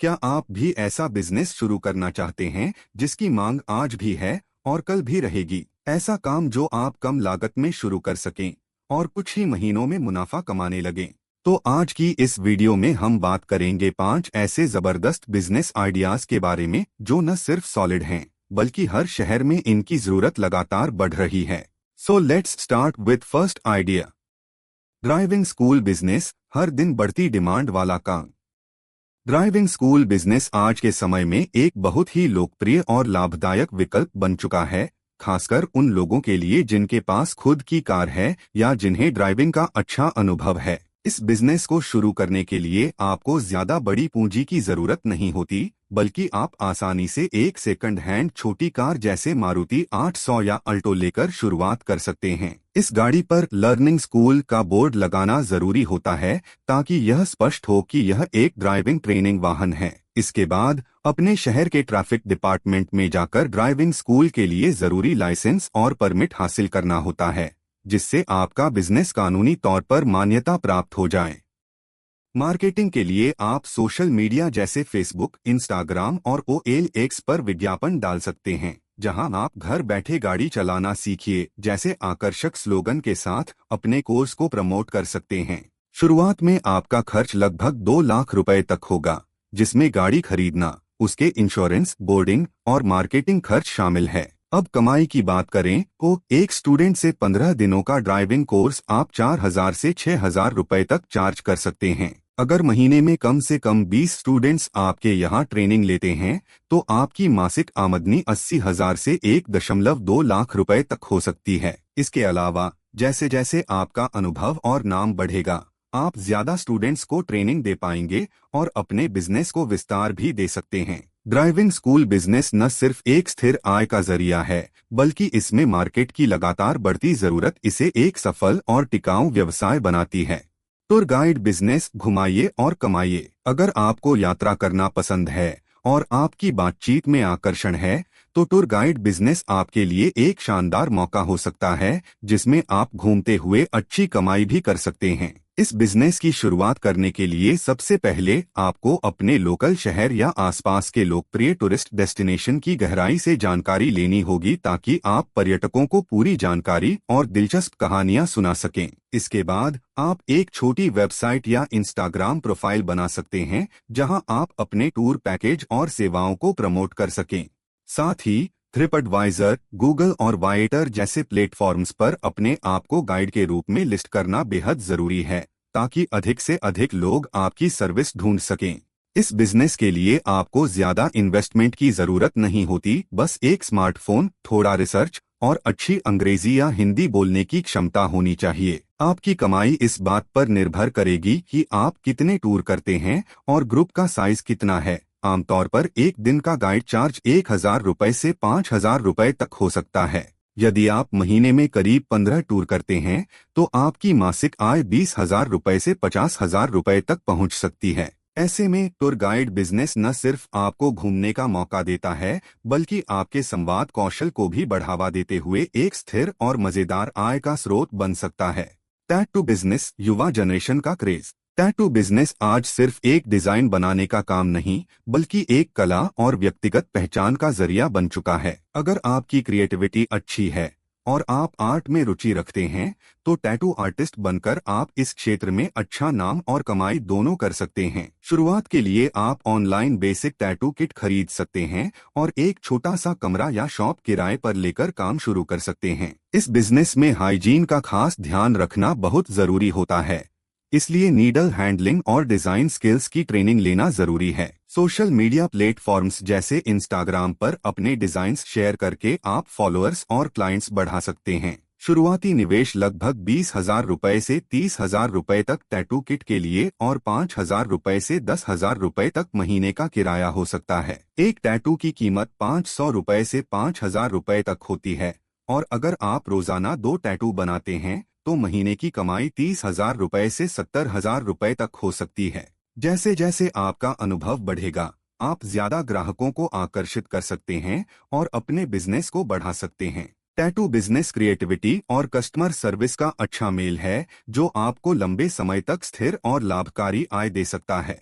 क्या आप भी ऐसा बिजनेस शुरू करना चाहते हैं जिसकी मांग आज भी है और कल भी रहेगी? ऐसा काम जो आप कम लागत में शुरू कर सकें और कुछ ही महीनों में मुनाफा कमाने लगें। तो आज की इस वीडियो में हम बात करेंगे 5 ऐसे जबरदस्त बिजनेस आइडियाज के बारे में जो न सिर्फ सॉलिड हैं बल्कि हर शहर में इनकी जरूरत लगातार बढ़ रही है। So let's start with first idea. Driving school business, हर दिन बढ़ती डिमांड वाला काम। ड्राइविंग स्कूल बिजनेस आज के समय में एक बहुत ही लोकप्रिय और लाभदायक विकल्प बन चुका है, खासकर उन लोगों के लिए जिनके पास खुद की कार है या जिन्हें ड्राइविंग का अच्छा अनुभव है। इस बिजनेस को शुरू करने के लिए आपको ज्यादा बड़ी पूंजी की जरूरत नहीं होती, बल्कि आप आसानी से एक सेकंड हैंड छोटी कार जैसे मारुति 800 या अल्टो लेकर शुरुआत कर सकते हैं। इस गाड़ी पर लर्निंग स्कूल का बोर्ड लगाना जरूरी होता है ताकि यह स्पष्ट हो कि यह एक ड्राइविंग ट्रेनिंग वाहन है। इसके बाद अपने शहर के ट्रैफिक डिपार्टमेंट में जाकर ड्राइविंग स्कूल के लिए जरूरी लाइसेंस और परमिट हासिल करना होता है, जिससे आपका बिजनेस कानूनी तौर पर मान्यता प्राप्त हो जाए। मार्केटिंग के लिए आप सोशल मीडिया जैसे फेसबुक, इंस्टाग्राम और OLX पर विज्ञापन डाल सकते हैं, जहां आप घर बैठे गाड़ी चलाना सीखिए जैसे आकर्षक स्लोगन के साथ अपने कोर्स को प्रमोट कर सकते हैं। शुरुआत में आपका खर्च लगभग 2 लाख रुपए तक होगा, जिसमें गाड़ी खरीदना, उसके इंश्योरेंस, बोर्डिंग और मार्केटिंग खर्च शामिल है। अब कमाई की बात करें तो एक स्टूडेंट से 15 दिनों का ड्राइविंग कोर्स आप 4,000 से 6,000 रुपए तक चार्ज कर सकते हैं। अगर महीने में कम से कम 20 स्टूडेंट्स आपके यहाँ ट्रेनिंग लेते हैं तो आपकी मासिक आमदनी 80,000 से 1.2 लाख रुपए तक हो सकती है। इसके अलावा जैसे जैसे आपका अनुभव और नाम बढ़ेगा, आप ज्यादा स्टूडेंट्स को ट्रेनिंग दे पाएंगे और अपने बिजनेस को विस्तार भी दे सकते हैं। ड्राइविंग स्कूल बिजनेस न सिर्फ एक स्थिर आय का जरिया है, बल्कि इसमें मार्केट की लगातार बढ़ती जरूरत इसे एक सफल और टिकाऊ व्यवसाय बनाती है। टूर गाइड बिजनेस, घुमाइए और कमाइए। अगर आपको यात्रा करना पसंद है और आपकी बातचीत में आकर्षण है, तो टूर गाइड बिजनेस आपके लिए एक शानदार मौका हो सकता है, जिसमें आप घूमते हुए अच्छी कमाई भी कर सकते हैं। इस बिजनेस की शुरुआत करने के लिए सबसे पहले आपको अपने लोकल शहर या आसपास के लोकप्रिय टूरिस्ट डेस्टिनेशन की गहराई से जानकारी लेनी होगी ताकि आप पर्यटकों को पूरी जानकारी और दिलचस्प कहानियां सुना सकें। इसके बाद आप एक छोटी वेबसाइट या इंस्टाग्राम प्रोफाइल बना सकते हैं, जहां आप अपने टूर पैकेज और सेवाओं को प्रमोट कर सकें। साथ ही ट्रिपएडवाइजर, गूगल और वाइटर जैसे प्लेटफॉर्म्स पर अपने आप को गाइड के रूप में लिस्ट करना बेहद जरूरी है, ताकि अधिक से अधिक लोग आपकी सर्विस ढूंढ सकें। इस बिजनेस के लिए आपको ज्यादा इन्वेस्टमेंट की जरूरत नहीं होती, बस एक स्मार्टफोन, थोड़ा रिसर्च और अच्छी अंग्रेजी या हिंदी बोलने की क्षमता होनी चाहिए। आपकी कमाई इस बात पर निर्भर करेगी कि आप कितने टूर करते हैं और ग्रुप का साइज कितना है। आमतौर पर एक दिन का गाइड चार्ज 1,000 रुपए से 5,000 रुपए तक हो सकता है। यदि आप महीने में करीब 15 टूर करते हैं तो आपकी मासिक आय 20,000 रुपए से 50,000 रुपए तक पहुंच सकती है। ऐसे में टूर गाइड बिजनेस न सिर्फ आपको घूमने का मौका देता है, बल्कि आपके संवाद कौशल को भी बढ़ावा देते हुए एक स्थिर और मजेदार आय का स्रोत बन सकता है। टैटू बिजनेस, युवा जनरेशन का क्रेज। टैटू बिजनेस आज सिर्फ एक डिजाइन बनाने का काम नहीं, बल्कि एक कला और व्यक्तिगत पहचान का जरिया बन चुका है। अगर आपकी क्रिएटिविटी अच्छी है और आप आर्ट में रुचि रखते हैं, तो टैटू आर्टिस्ट बनकर आप इस क्षेत्र में अच्छा नाम और कमाई दोनों कर सकते हैं। शुरुआत के लिए आप ऑनलाइन बेसिक टैटू किट खरीद सकते हैं और एक छोटा सा कमरा या शॉप किराए पर लेकर काम शुरू कर सकते हैं। इस बिजनेस में हाइजीन का खास ध्यान रखना बहुत जरूरी होता है, इसलिए नीडल हैंडलिंग और डिजाइन स्किल्स की ट्रेनिंग लेना जरूरी है। सोशल मीडिया प्लेटफॉर्म्स जैसे इंस्टाग्राम पर अपने डिजाइन्स शेयर करके आप फॉलोअर्स और क्लाइंट्स बढ़ा सकते हैं। शुरुआती निवेश लगभग 20,000 रुपए से 30,000 रुपए तक टैटू किट के लिए और 5,000 रुपए से 10,000 रुपए तक महीने का किराया हो सकता है। एक टैटू की कीमत 500 रुपए से 5,000 रुपए तक होती है, और अगर आप रोजाना 2 टैटू बनाते हैं तो महीने की कमाई 30,000 रुपए से 70,000 रुपए तक हो सकती है। जैसे जैसे आपका अनुभव बढ़ेगा, आप ज्यादा ग्राहकों को आकर्षित कर सकते हैं और अपने बिजनेस को बढ़ा सकते हैं। टैटू बिजनेस क्रिएटिविटी और कस्टमर सर्विस का अच्छा मेल है, जो आपको लंबे समय तक स्थिर और लाभकारी आय दे सकता है।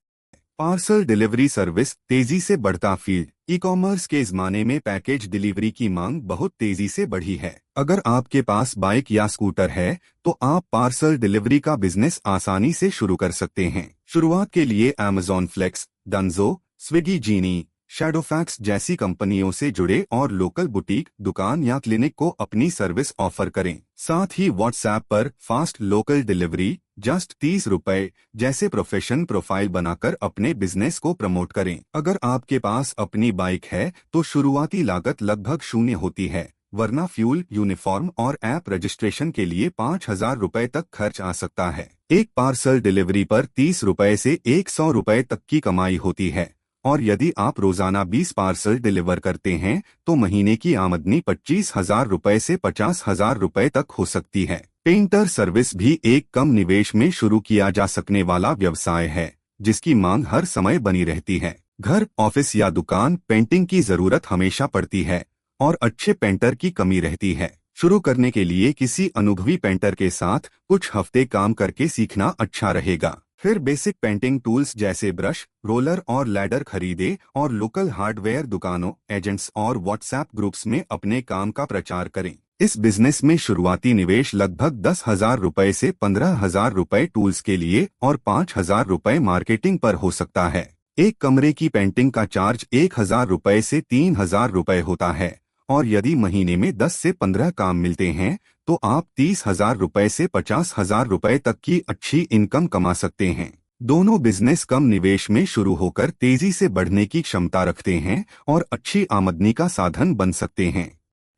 पार्सल डिलीवरी सर्विस तेजी से बढ़ता फील्ड। ई कॉमर्स के जमाने में पैकेज डिलीवरी की मांग बहुत तेजी से बढ़ी है। अगर आपके पास बाइक या स्कूटर है तो आप पार्सल डिलीवरी का बिजनेस आसानी से शुरू कर सकते हैं। शुरुआत के लिए Amazon फ्लेक्स, डंजो, स्विगी जीनी, शैडोफैक्स जैसी कंपनियों से जुड़े और लोकल बुटीक, दुकान या क्लिनिक को अपनी सर्विस ऑफर करें। साथ ही व्हाट्सएप पर फास्ट लोकल डिलीवरी जस्ट 30 रुपए जैसे प्रोफेशन प्रोफाइल बनाकर अपने बिजनेस को प्रमोट करें। अगर आपके पास अपनी बाइक है तो शुरुआती लागत लगभग शून्य होती है, वरना फ्यूल, यूनिफॉर्म और ऐप रजिस्ट्रेशन के लिए 5,000 रुपए तक खर्च आ सकता है। एक पार्सल डिलीवरी पर 30 रुपए से 100 रुपए तक की कमाई होती है और यदि आप रोजाना 20 पार्सल डिलीवर करते हैं तो महीने की आमदनी 25,000 रुपए से 50,000 रुपए तक हो सकती है। पेंटर सर्विस भी एक कम निवेश में शुरू किया जा सकने वाला व्यवसाय है, जिसकी मांग हर समय बनी रहती है। घर, ऑफिस या दुकान, पेंटिंग की जरूरत हमेशा पड़ती है और अच्छे पेंटर की कमी रहती है। शुरू करने के लिए किसी अनुभवी पेंटर के साथ कुछ हफ्ते काम करके सीखना अच्छा रहेगा। फिर बेसिक पेंटिंग टूल्स जैसे ब्रश, रोलर और लैडर खरीदे और लोकल हार्डवेयर दुकानों, एजेंट्स और व्हाट्सएप ग्रुप्स में अपने काम का प्रचार करें। इस बिजनेस में शुरुआती निवेश लगभग 10,000 रुपए से 15,000 रुपए टूल्स के लिए और 5,000 रुपए मार्केटिंग पर हो सकता है। एक कमरे की पेंटिंग का चार्ज 1,000 रुपए से 3,000 रुपए होता है और यदि महीने में 10 से 15 काम मिलते हैं तो आप 30,000 रुपए से 50,000 रुपए तक की अच्छी इनकम कमा सकते हैं। दोनों बिजनेस कम निवेश में शुरू होकर तेजी से बढ़ने की क्षमता रखते हैं और अच्छी आमदनी का साधन बन सकते हैं।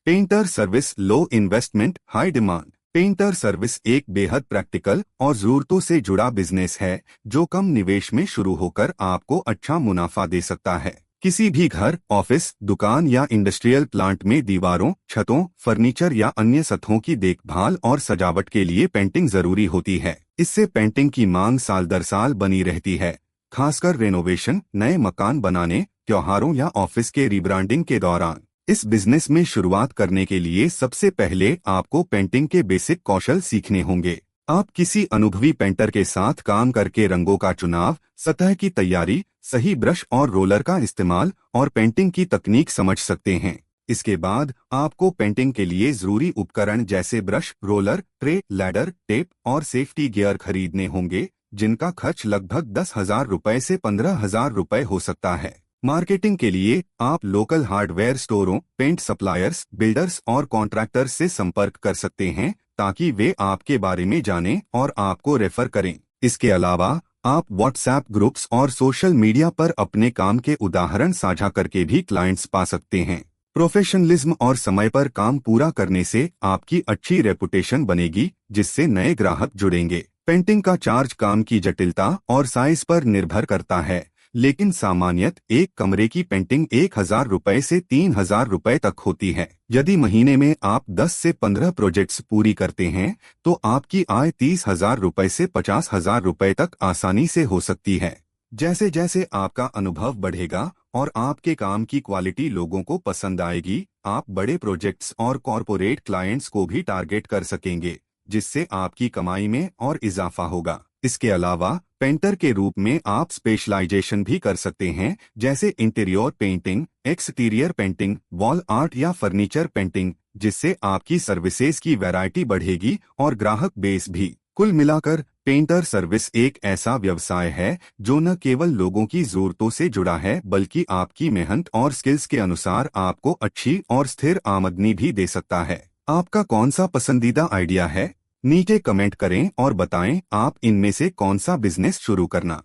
Painter service, low investment, high demand. Painter service एक बेहद प्रैक्टिकल और जरूरतों से जुड़ा बिजनेस है जो कम निवेश में शुरू होकर आपको अच्छा मुनाफा दे सकता है। किसी भी घर, ऑफिस, दुकान या इंडस्ट्रियल प्लांट में दीवारों, छतों, फर्नीचर या अन्य सतहों की देखभाल और सजावट के लिए पेंटिंग जरूरी होती है। इससे पेंटिंग की मांग साल दर साल बनी रहती है, खासकर रेनोवेशन, नए मकान बनाने, त्योहारों या ऑफिस के रीब्रांडिंग के दौरान। इस बिजनेस में शुरुआत करने के लिए सबसे पहले आपको पेंटिंग के बेसिक कौशल सीखने होंगे। आप किसी अनुभवी पेंटर के साथ काम करके रंगों का चुनाव, सतह की तैयारी, सही ब्रश और रोलर का इस्तेमाल और पेंटिंग की तकनीक समझ सकते हैं। इसके बाद आपको पेंटिंग के लिए जरूरी उपकरण जैसे brush, roller, tray, ladder, tape और सेफ्टी गियर खरीदने होंगे, जिनका खर्च लगभग 10,000 रुपए से 15,000 रुपए हो सकता है। मार्केटिंग के लिए आप लोकल हार्डवेयर स्टोरों, पेंट सप्लायर्स, बिल्डर्स और कॉन्ट्रैक्टर्स से संपर्क कर सकते हैं ताकि वे आपके बारे में जानें और आपको रेफर करें। इसके अलावा आप व्हाट्सएप ग्रुप्स और सोशल मीडिया पर अपने काम के उदाहरण साझा करके भी क्लाइंट्स पा सकते हैं। प्रोफेशनलिज्म और समय पर काम पूरा करने से आपकी अच्छी रेपुटेशन बनेगी, जिससे नए ग्राहक जुड़ेंगे। पेंटिंग का चार्ज काम की जटिलता और साइज पर निर्भर करता है, लेकिन सामान्यत एक कमरे की पेंटिंग 1,000 रुपए से 3,000 रुपए तक होती है। यदि महीने में आप 10 से 15 प्रोजेक्ट्स पूरी करते हैं तो आपकी आय 30,000 रुपए से 50,000 रुपए तक आसानी से हो सकती है। जैसे जैसे आपका अनुभव बढ़ेगा और आपके काम की क्वालिटी लोगों को पसंद आएगी, आप बड़े प्रोजेक्ट्स और कॉरपोरेट क्लाइंट्स को भी टारगेट कर सकेंगे, जिससे आपकी कमाई में और इजाफा होगा। इसके अलावा पेंटर के रूप में आप स्पेशलाइजेशन भी कर सकते हैं, जैसे interior painting, exterior painting, wall art या फर्नीचर पेंटिंग, जिससे आपकी सर्विसेज की वैरायटी बढ़ेगी और ग्राहक बेस भी। कुल मिलाकर पेंटर सर्विस एक ऐसा व्यवसाय है जो न केवल लोगों की जरूरतों से जुड़ा है, बल्कि आपकी मेहनत और स्किल्स के अनुसार आपको अच्छी और स्थिर आमदनी भी दे सकता है। आपका कौन सा पसंदीदा आइडिया है? नीचे कमेंट करें और बताएं आप इनमें से कौन सा बिजनेस शुरू करना